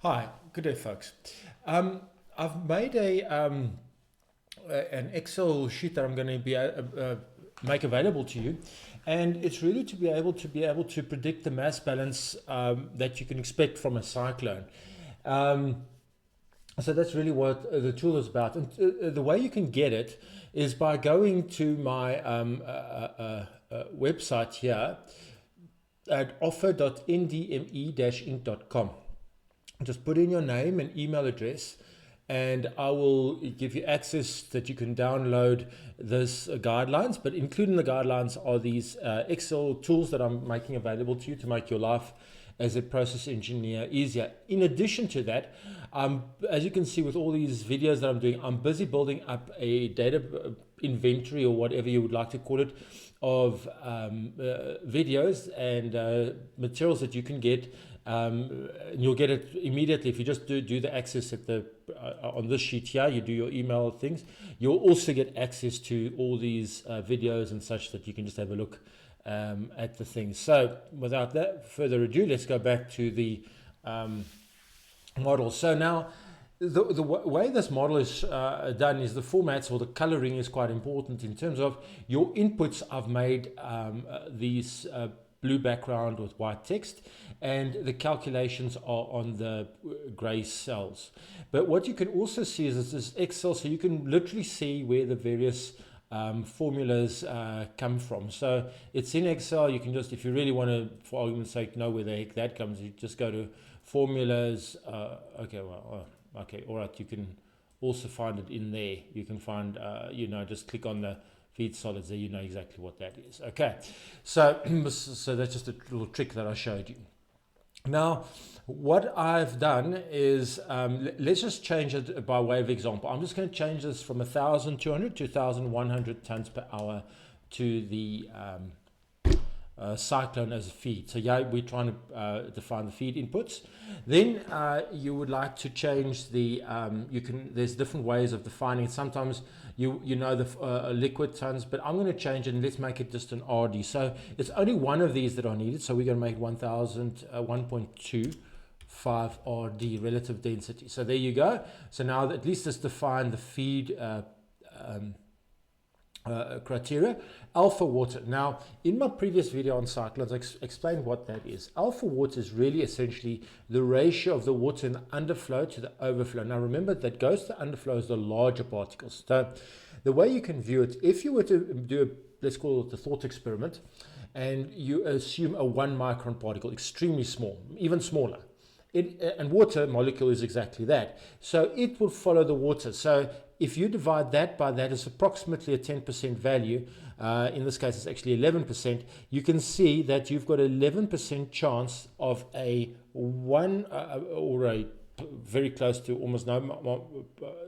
Hi, good day, folks. I've made an Excel sheet that I'm going to be make available to you, and it's really to be able to predict the mass balance that you can expect from a cyclone. Um, so that's really what the tool is about, and the way you can get it is by going to my website here at offer.ndme-inc.com. Just put in your name and email address, and I will give you access that you can download this guidelines. But including the guidelines are these Excel tools that I'm making available to you to make your life as a process engineer easier. In addition to that, as you can see with all these videos that I'm doing, I'm busy building up a data inventory, or whatever you would like to call it, of videos and materials that you can get. And you'll get it immediately if you just do the access at the on this sheet here. You do your email things. You'll also get access to all these videos and such that you can just have a look at the things. So without that further ado, let's go back to the model. So now the way this model is done is the formats, or the coloring, is quite important in terms of your inputs. I've made these blue background with white text, and the calculations are on the gray cells. But what you can also see is this Excel, so you can literally see where the various formulas come from. So it's in Excel. You can just, if you really want to, for argument's sake, know where the heck that comes, you just go to formulas. Okay, all right, you can also find it in there. You can find, just click on the feed solids there, you know exactly what that is. Okay, so so that's just a little trick that I showed you. Now, what I've done is, let's just change it by way of example. I'm just going to change this from 1,200 to 1,100 tons per hour to the cyclone as a feed. So yeah, we're trying to define the feed inputs. Then you would like to change the there's different ways of defining it. Sometimes you know the liquid tons, but I'm going to change it, and let's make it just an RD. So it's only one of these that are needed, so we're going to make 1.25 RD, relative density. So there you go. So now at least it's defined the feed criteria. Alpha water. Now, in my previous video on cyclones, I explained what that is. Alpha water is really essentially the ratio of the water in the underflow to the overflow. Now, remember, that goes to the underflow is the larger particles. So the way you can view it, if you were to do a, let's call it the thought experiment, and you assume a 1 micron particle, extremely small, even smaller. And water molecule is exactly that. So it will follow the water. So if you divide that by that, is approximately a 10% value. In this case, it's actually 11%. You can see that you've got 11% chance of a or a very close to almost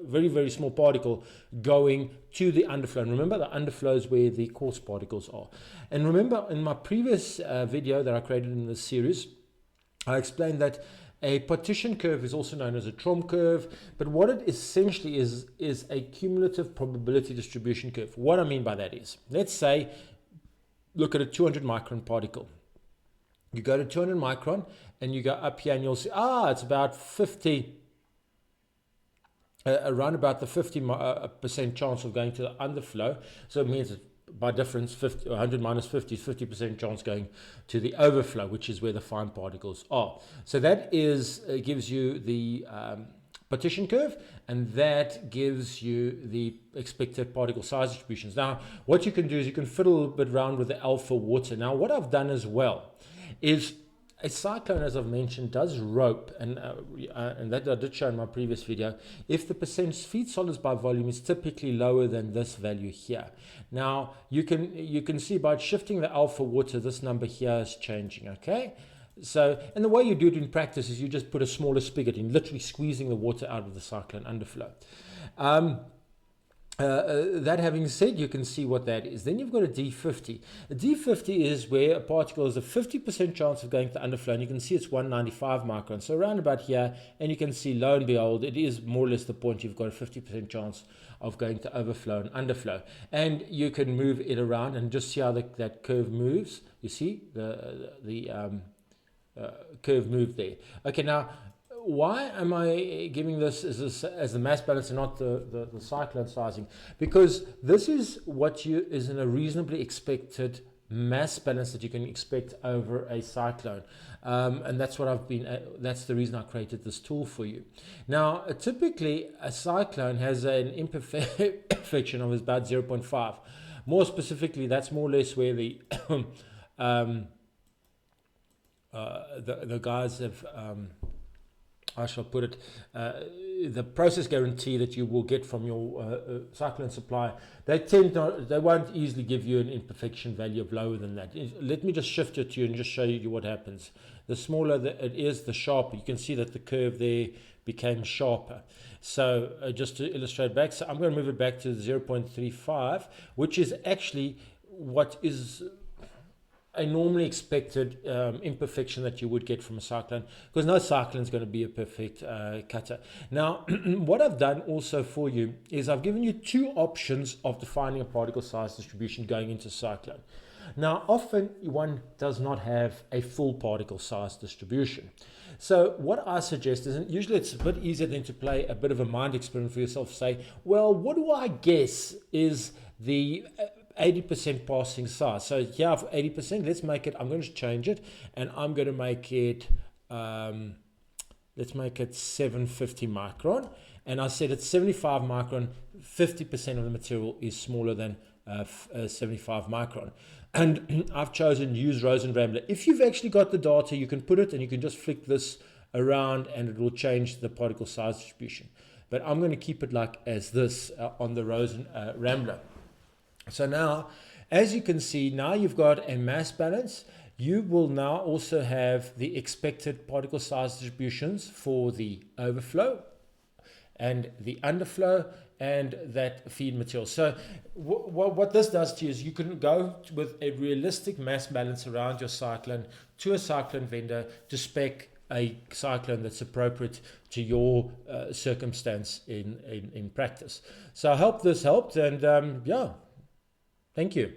very, very small particle going to the underflow. And remember, the underflow is where the coarse particles are. And remember, in my previous video that I created in this series, I explained that a partition curve is also known as a Trom curve, but what it essentially is a cumulative probability distribution curve. What I mean by that is, let's say, look at a 200 micron particle. You go to 200 micron and you go up here, and you'll see, it's about 50, around about the 50% chance of going to the underflow. So it means that by difference, 100 minus 50 is 50% chance going to the overflow, which is where the fine particles are. So that is gives you the partition curve, and that gives you the expected particle size distributions. Now, what you can do is you can fiddle a little bit around with the alpha water. Now, what I've done as well is, a cyclone, as I've mentioned, does rope, and that I did show in my previous video. If the percent feed solids by volume is typically lower than this value here. Now, you can see by shifting the alpha water, this number here is changing, okay? So, and the way you do it in practice is you just put a smaller spigot in, literally squeezing the water out of the cyclone underflow. That having said, you can see what that is. Then you've got a D50. A D50 is where a particle has a 50% chance of going to the underflow, and you can see it's 195 microns. So around about here, and you can see, lo and behold, it is more or less the point. You've got a 50% chance of going to overflow and underflow. And you can move it around and just see how that curve moves. You see the curve move there. Okay, now why am I giving this as the mass balance and not the cyclone sizing? Because this is what is in a reasonably expected mass balance that you can expect over a cyclone, and that's what that's the reason I created this tool for you. Now, typically a cyclone has an imperfection of about 0.5. More specifically, that's more or less where the the guys have, I shall put it, the process guarantee that you will get from your cyclone supplier, they won't easily give you an imperfection value of lower than that. Let me just shift it to you and just show you what happens. The smaller it is, the sharper. You can see that the curve there became sharper. So just to illustrate back, so I'm going to move it back to 0.35, which is actually what is a normally expected imperfection that you would get from a cyclone, because no cyclone is going to be a perfect cutter. Now, what I've done also for you is I've given you two options of defining a particle size distribution going into cyclone. Now, often one does not have a full particle size distribution. So what I suggest is, and usually it's a bit easier than to play a bit of a mind experiment for yourself, say, well, what do I guess is the 80% passing size? So here I have 80%. Let's make it, I'm going to change it, and I'm going to make it, let's make it 750 micron. And I said it's 75 micron, 50% of the material is smaller than 75 micron. And I've chosen use Rosen Rambler. If you've actually got the data, you can put it and you can just flick this around and it will change the particle size distribution. But I'm going to keep it like as this on the Rosen Rambler. So now, as you can see, now you've got a mass balance. You will now also have the expected particle size distributions for the overflow and the underflow and that feed material. So what this does to you is you can go with a realistic mass balance around your cyclone to a cyclone vendor to spec a cyclone that's appropriate to your circumstance in practice. So I hope this helped, and yeah, thank you.